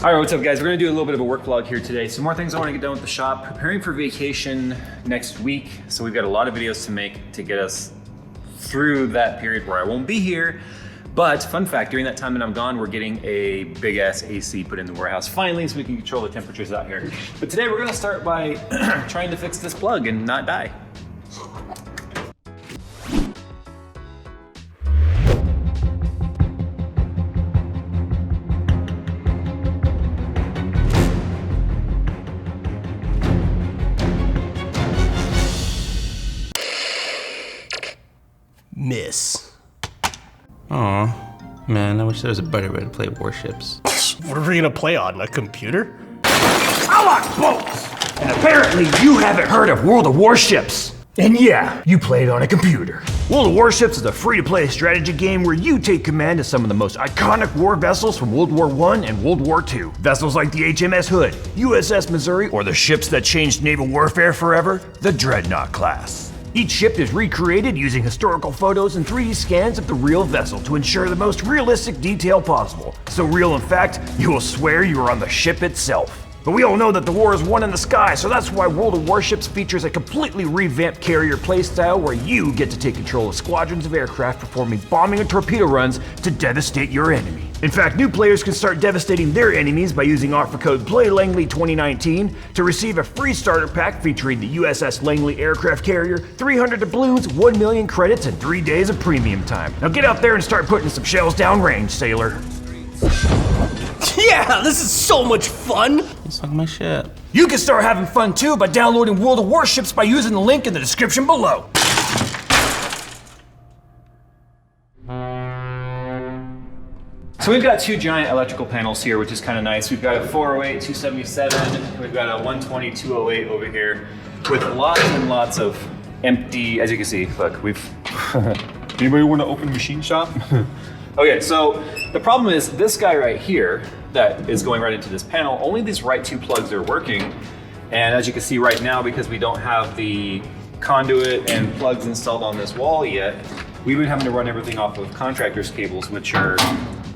All right, what's up guys? We're gonna do a little bit of a work vlog here today. Some more things I wanna get done with the shop. Preparing for vacation next week. So we've got a lot of videos to make to get us through that period where I won't be here. But fun fact, during that time that I'm gone, we're getting a big ass AC put in the warehouse finally so we can control the temperatures out here. But today we're gonna start by trying to fix this plug and not die. Miss. Aw, man, I wish there was a better way to play Warships. What are we gonna play on? A computer? I like boats! And apparently you haven't heard of World of Warships. And yeah, you play it on a computer. World of Warships is a free-to-play strategy game where you take command of some of the most iconic war vessels from World War I and World War II. Vessels like the HMS Hood, USS Missouri, or the ships that changed naval warfare forever, the Dreadnought class. Each ship is recreated using historical photos and 3D scans of the real vessel to ensure the most realistic detail possible. So real, in fact, you will swear you are on the ship itself. But we all know that the war is won in the sky, so that's why World of Warships features a completely revamped carrier playstyle where you get to take control of squadrons of aircraft performing bombing and torpedo runs to devastate your enemy. In fact, new players can start devastating their enemies by using offer code PLAYLANGLEY2019 to receive a free starter pack featuring the USS Langley aircraft carrier, 300 doubloons, 1 million credits, and 3 days of premium time. Now get out there and start putting some shells downrange, sailor. Yeah, this is so much fun! You sunk my ship. You can start having fun too by downloading World of Warships by using the link in the description below. So we've got two giant electrical panels here, which is kind of nice. We've got a 408, 277, we've got a 120, 208 over here with lots and lots of empty, as you can see, look, we've, anybody want to open a machine shop? Okay, so the problem is this guy right here that is going right into this panel, only these right two plugs are working. And as you can see right now, because we don't have the conduit and plugs installed on this wall yet, we've been having to run everything off of contractor's cables, which are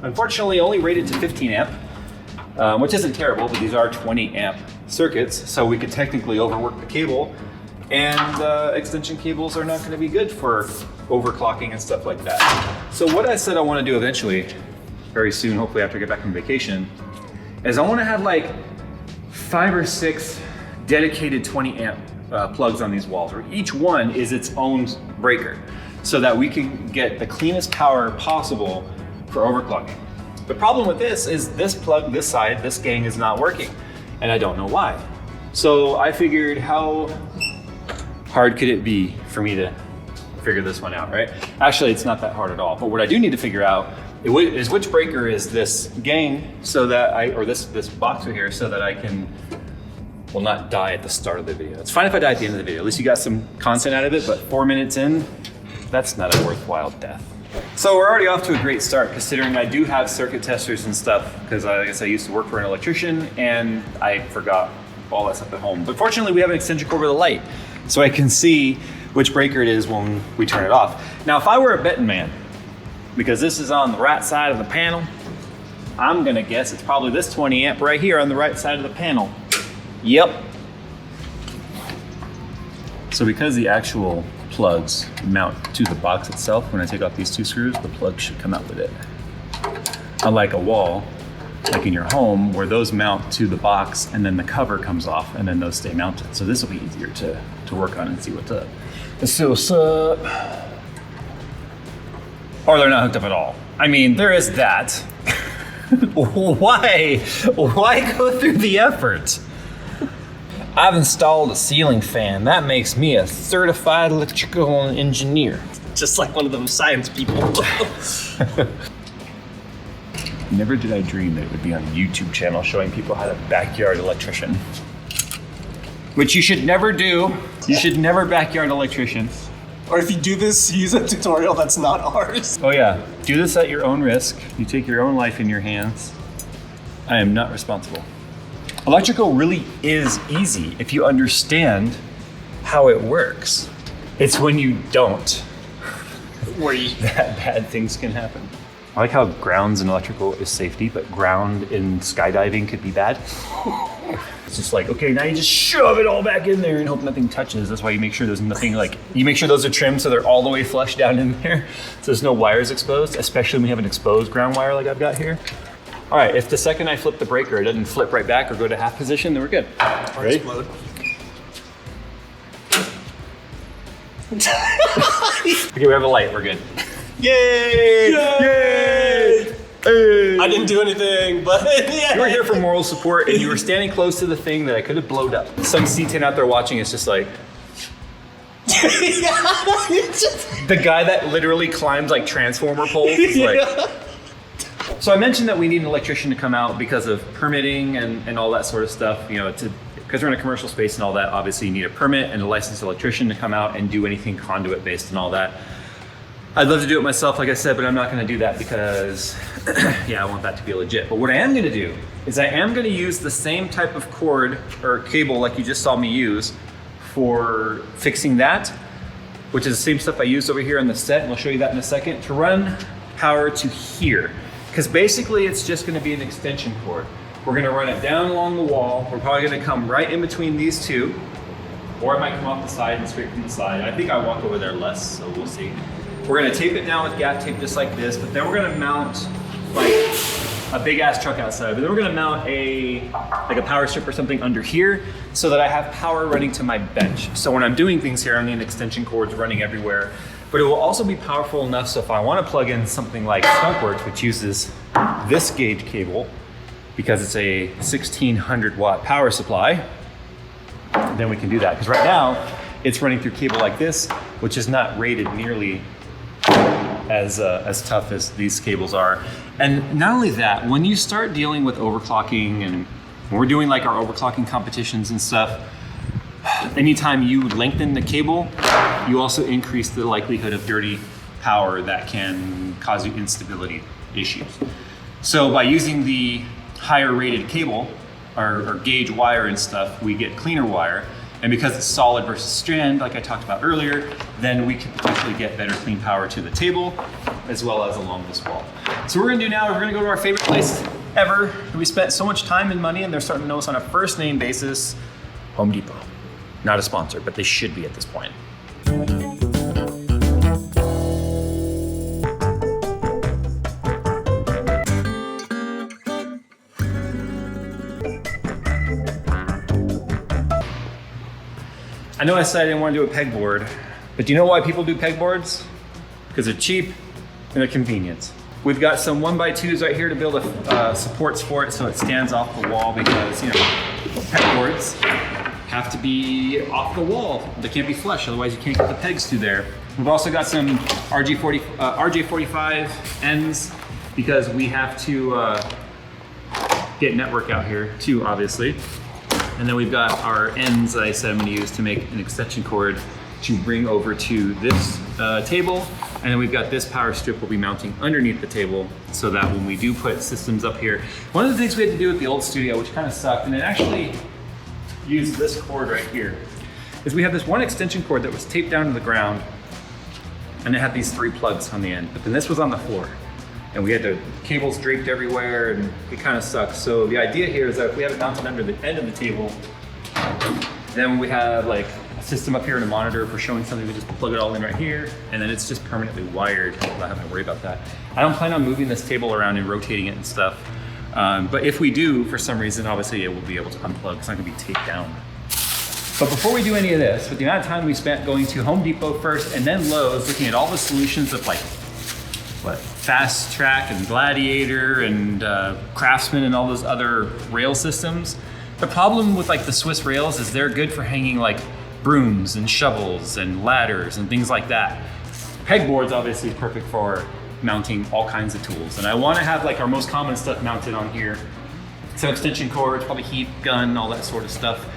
unfortunately only rated to 15 amp, which isn't terrible, but these are 20 amp circuits, so we could technically overwork the cable, and extension cables are not gonna be good for overclocking and stuff like that. So what I said I wanna do eventually, very soon, hopefully after I get back from vacation, is I wanna have like 5 or 6 dedicated 20 amp plugs on these walls, where each one is its own breaker, so that we can get the cleanest power possible for overclocking. The problem with this is this plug, this side, this gang is not working, and I don't know why. So I figured, how hard could it be for me to figure this one out, right? Actually, it's not that hard at all, but what I do need to figure out is which breaker is this gang, so that or this box right here, so that I can, well, not die at the start of the video. It's fine if I die at the end of the video, at least you got some content out of it, but 4 minutes in, that's not a worthwhile death. So we're already off to a great start, considering I do have circuit testers and stuff, because I guess I used to work for an electrician and I forgot all that stuff at home. But fortunately we have an extension cord with a light, so I can see which breaker it is when we turn it off. Now if I were a betting man, because this is on the right side of the panel, I'm gonna guess it's probably this 20 amp right here on the right side of the panel. Yep. So because the actual plugs mount to the box itself, when I take off these 2 screws, the plug should come out with it. Unlike a wall, like in your home, where those mount to the box and then the cover comes off and then those stay mounted. So this will be easier to work on and see what's up. Let's see what's up. Or they're not hooked up at all. I mean, there is that. Why go through the effort? I've installed a ceiling fan. That makes me a certified electrical engineer. Just like one of them science people. Never did I dream that it would be on a YouTube channel showing people how to backyard electrician. Which you should never do. You should never backyard electricians. Or if you do this, use a tutorial that's not ours. Oh yeah, do this at your own risk. You take your own life in your hands. I am not responsible. Electrical really is easy if you understand how it works. It's when you don't Where that bad things can happen. I like how grounds in electrical is safety, but ground in skydiving could be bad. It's just like, okay, now you just shove it all back in there and hope nothing touches. That's why you make sure there's nothing like, you make sure those are trimmed so they're all the way flush down in there. So there's no wires exposed, especially when we have an exposed ground wire like I've got here. All right, if the second I flip the breaker, it doesn't flip right back or go to half position, then we're good. Ready? Mode. Okay, we have a light, we're good. Yay! Yay! Hey. I didn't do anything, but yeah. You were here for moral support and you were standing close to the thing that I could have blowed up. Some C10 out there watching is just like, the guy that literally climbs like transformer poles is like. So I mentioned that we need an electrician to come out because of permitting and all that sort of stuff. You know, because we're in a commercial space and all that, obviously you need a permit and a licensed electrician to come out and do anything conduit based and all that. I'd love to do it myself, like I said, but I'm not gonna do that because, yeah, I want that to be legit. But what I am gonna do is I am gonna use the same type of cord or cable like you just saw me use for fixing that, which is the same stuff I used over here on the set, and we'll show you that in a second, to run power to here. Because basically it's just gonna be an extension cord. We're gonna run it down along the wall. We're probably gonna come right in between these two, or I might come off the side and straight from the side. I think I walk over there less, so we'll see. We're gonna tape it down with gaff tape just like this, but then we're gonna mount like a big ass truck outside. But then we're gonna mount like a power strip or something under here so that I have power running to my bench. So when I'm doing things here, I need extension cords running everywhere. But it will also be powerful enough so if I wanna plug in something like Skunkworks, which uses this gauge cable, because it's a 1600 watt power supply, then we can do that. Because right now, it's running through cable like this, which is not rated nearly as tough as these cables are. And not only that, when you start dealing with overclocking and when we're doing like our overclocking competitions and stuff, anytime you lengthen the cable, you also increase the likelihood of dirty power that can cause you instability issues. So by using the higher rated cable or gauge wire and stuff, we get cleaner wire. And because it's solid versus strand, like I talked about earlier, then we can potentially get better clean power to the table as well as along this wall. So what we're gonna do now, we're gonna go to our favorite place ever. We spent so much time and money and they're starting to know us on a first name basis, Home Depot. Not a sponsor, but they should be at this point. I know I said I didn't want to do a pegboard, but do you know why people do pegboards? Because they're cheap and they're convenient. We've got some 1x2s right here to build supports for it so it stands off the wall because, you know, pegboards have to be off the wall. They can't be flush, otherwise you can't get the pegs through there. We've also got some RJ45 ends because we have to get network out here too, obviously. And then we've got our ends that I said I'm gonna use to make an extension cord to bring over to this table. And then we've got this power strip we'll be mounting underneath the table so that when we do put systems up here, one of the things we had to do with the old studio, which kind of sucked, and it actually used this cord right here, is we have this one extension cord that was taped down to the ground and it had these 3 plugs on the end, but then this was on the floor. And we had the cables draped everywhere and it kind of sucks. So the idea here is that if we have it mounted under the end of the table, then we have like a system up here and a monitor for showing something, we just plug it all in right here and then it's just permanently wired without having to worry about that. I don't plan on moving this table around and rotating it and stuff. But if we do, for some reason, obviously it will be able to unplug. It's not gonna be taped down. But before we do any of this, with the amount of time we spent going to Home Depot first and then Lowe's, looking at all the solutions of like, Fast Track and Gladiator and Craftsman and all those other rail systems. The problem with like the Swiss rails is they're good for hanging like brooms and shovels and ladders and things like that. Pegboard's obviously perfect for mounting all kinds of tools. And I want to have like our most common stuff mounted on here. Some extension cords, probably heat gun, all that sort of stuff.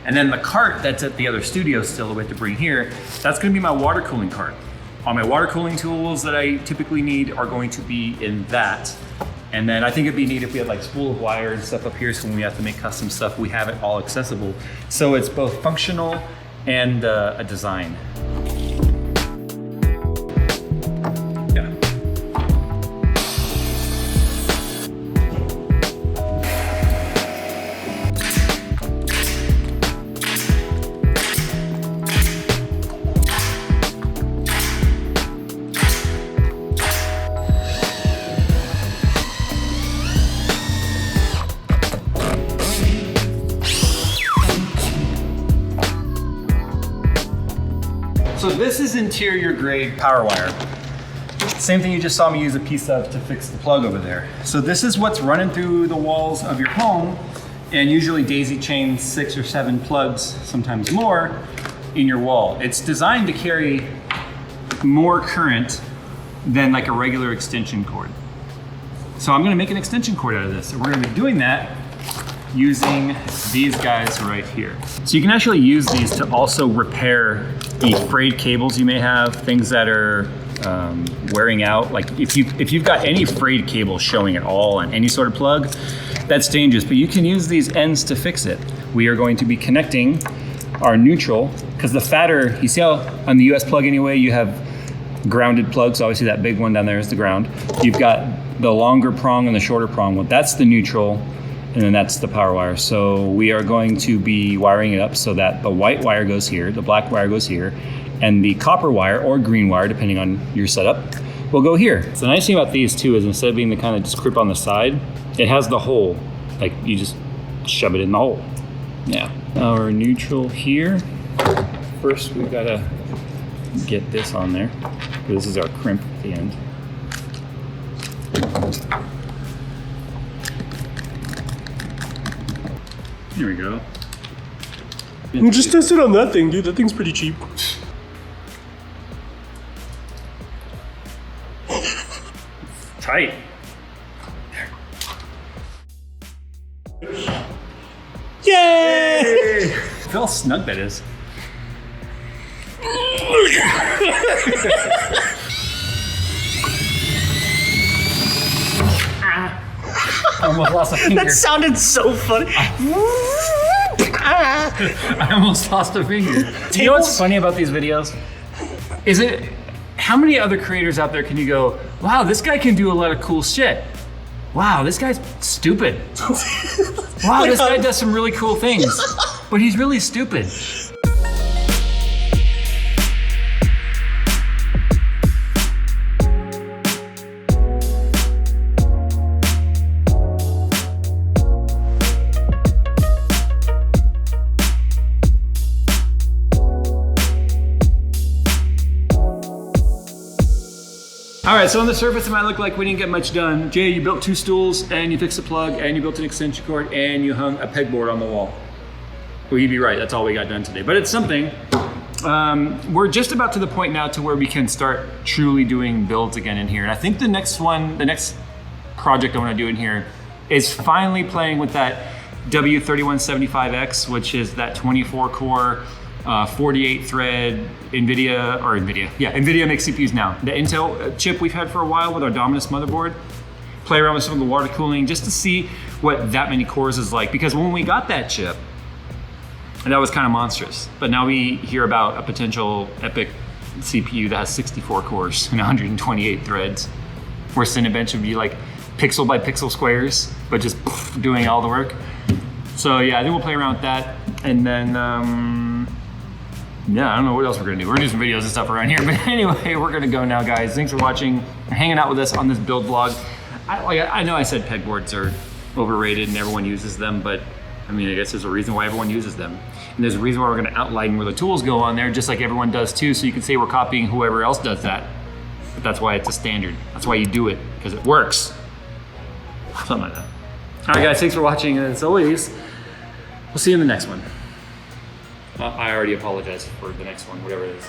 And then the cart that's at the other studio still that we have to bring here, that's gonna be my water cooling cart. All my water cooling tools that I typically need are going to be in that. And then I think it'd be neat if we had like spool of wire and stuff up here so when we have to make custom stuff, we have it all accessible. So it's both functional and a design. Yeah. So this is interior grade power wire. Same thing you just saw me use a piece of to fix the plug over there. So this is what's running through the walls of your home, and usually daisy chains 6 or 7 plugs, sometimes more, in your wall. It's designed to carry more current than like a regular extension cord. So I'm gonna make an extension cord out of this. And we're gonna be doing that using these guys right here. So you can actually use these to also repair the frayed cables you may have, things that are wearing out. Like if you've got any frayed cable showing at all on any sort of plug, that's dangerous, but you can use these ends to fix it. We are going to be connecting our neutral, because the fatter, you see how on the US plug anyway, you have grounded plugs. Obviously that big one down there is the ground. You've got the longer prong and the shorter prong. Well, that's the neutral, and then that's the power wire. So we are going to be wiring it up so that the white wire goes here, the black wire goes here, and the copper wire or green wire, depending on your setup, will go here. So the nice thing about these too is instead of being the kind of just grip on the side, it has the hole. Like you just shove it in the hole. Yeah. Our neutral here. First we gotta get this on there. This is our crimp at the end. Here we go. Just test it on that thing, dude. That thing's pretty cheap. Tight. Yay! Look how snug that is. I almost lost a finger. That sounded so funny. I almost lost a finger. You know what's funny about these videos? Is it, how many other creators out there can you go, wow, this guy can do a lot of cool shit. Wow, this guy's stupid. Wow, this guy does some really cool things, but he's really stupid. All right, so on the surface it might look like we didn't get much done. Jay, you built 2 stools and you fixed a plug and you built an extension cord and you hung a pegboard on the wall. Well, you'd be right, that's all we got done today, but it's something. We're just about to the point now to where we can start truly doing builds again in here. And I think the next project I wanna do in here is finally playing with that W3175X, which is that 24 core, 48 thread NVIDIA makes CPUs now. The Intel chip we've had for a while with our Dominus motherboard. Play around with some of the water cooling just to see what that many cores is like. Because when we got that chip, that was kind of monstrous. But now we hear about a potential epic CPU that has 64 cores and 128 threads, where Cinebench would be like pixel by pixel squares, but just doing all the work. So yeah, I think we'll play around with that. And then, yeah, I don't know what else we're gonna do. We're gonna do some videos and stuff around here. But anyway, we're gonna go now, guys. Thanks for watching and hanging out with us on this build vlog. I know I said pegboards are overrated and everyone uses them, but I mean, I guess there's a reason why everyone uses them. And there's a reason why we're gonna outline where the tools go on there, just like everyone does too, so you can say we're copying whoever else does that. But that's why it's a standard. That's why you do it, because it works. Something like that. All right, guys, thanks for watching, and as always, we'll see you in the next one. I already apologize for the next one, whatever it is.